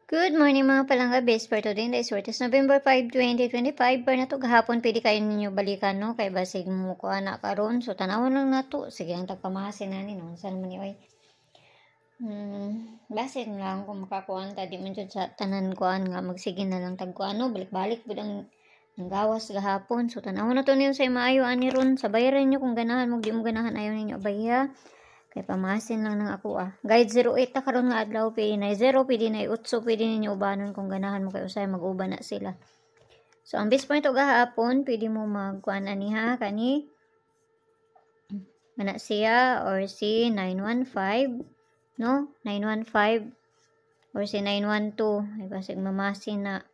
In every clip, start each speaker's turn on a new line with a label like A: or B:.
A: Good morning mga palangga best for today. This is November 5, 2025. Para na to gahapon pwede kayo ninyo balikan no kay basig mo ko anak karon. So tanawon lang nato sige ang tagpamahasin na ni no. Saan man ni oy. Basin lang kung makakuan ta di man jud sa tanan kuan nga magsige na lang tag kuano balik-balik bud ang gawas gahapon. So tanawon na to niyo sa maayo ani ron. Sabayaran niyo kung ganahan mo di mo ganahan ayo ninyo abaya. Kay pamasin lang ng ako Guide 08 ta karon nga adlaw pwede na 0, pwede na 8, pwede ninyo ubanon kung ganahan mo kay usay mag-uban na sila. So ang best point og gahapon, pwede mo magkuan ani ha kani mana siya or si 915 no 915 or si 912 ay basig mamasin na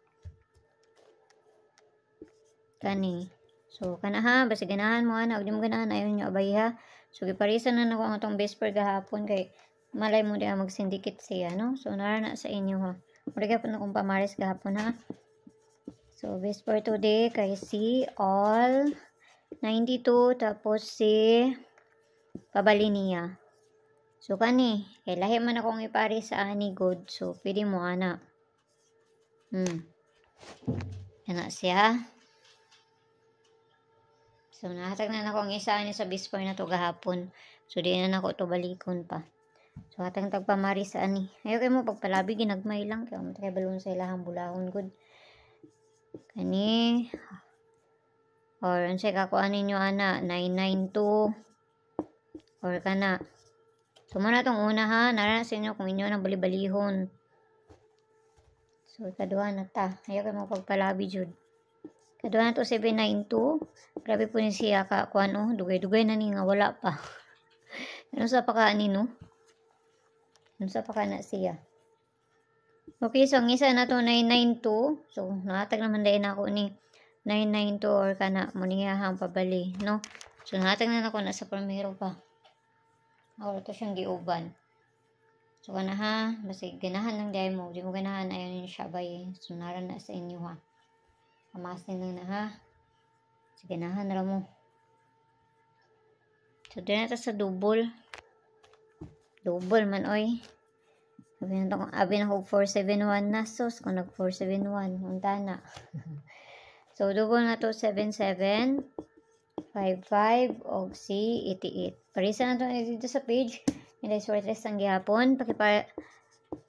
A: kani. So kana ha basig ganahan mo ana ug di mo ganahan ayo nyo abay ha. So, giparisan na nako ang atong best per gahapon kay malay mo diya magsindikit siya, no? So, narana sa inyo, ha? Murag po na kung pamaris gahapon, ha? So, best for today kay si all 92 tapos si Pabalinia. So, kani, kay lahi man akong ipari sa ani good. So, pwede mo, ana. Ana siya, So, nahatag na ako ang isa ni sa bispor na to gahapon. So, di na ako to balikon pa. So, hatang tagpamari sa ani. Ayaw kayo mo pagpalabi, ginagmay lang. Kaya matay balon sa ilahang bulahon. Good. Kani. Or, ansay kakuan ninyo, ana. 992. Or, kana. So, muna tong una, ha. Naranas inyo kung inyo nang balibalihon. So, kaduha na ta. Ayaw kayo mo pagpalabi, jud. Kaduha na to 792. Grabe po ni siya ka kuan dugay-dugay na ni nga wala pa. Ano sa pa ka ani no? Ano sa pa ka na siya? Okay, so ang isa na to 992. So nahatag naman dai na ako ni 992 or kana mo niya hang pabali, no? So nahatag na ako na sa primero pa. Or to siyang giuban. So kana ha, basta ganahan lang dai mo, di mo ganahan ayon ni siya bay. So naran na sa inyo ha. Pamasin lang na ha. Sige nahan ra mo. So, din na sa double. Double man, oy. Abi na ko 471 na. Sos, kung nag 471. Unta na. So, double na to 77, 55, og si 88. Parisa na to dito sa page. Hindi sortes ang gihapon.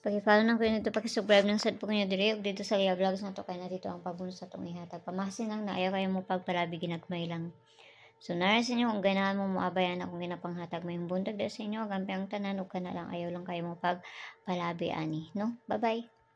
A: Paki-follow na ko nito, paki-subscribe ng sad po kayo dire ug dito sa Lia Vlogs na to kay na dito ang pabonus sa tong ihatag. Pamasin lang na ayaw kayo mo pagpalabi ginagmay lang. So nara sa inyo kung ganahan mo moabayan akong ginapanghatag may buntag sa inyo gampi ang tanan ug kana lang ayaw lang kayo mo pagpalabi ani, no? Bye-bye.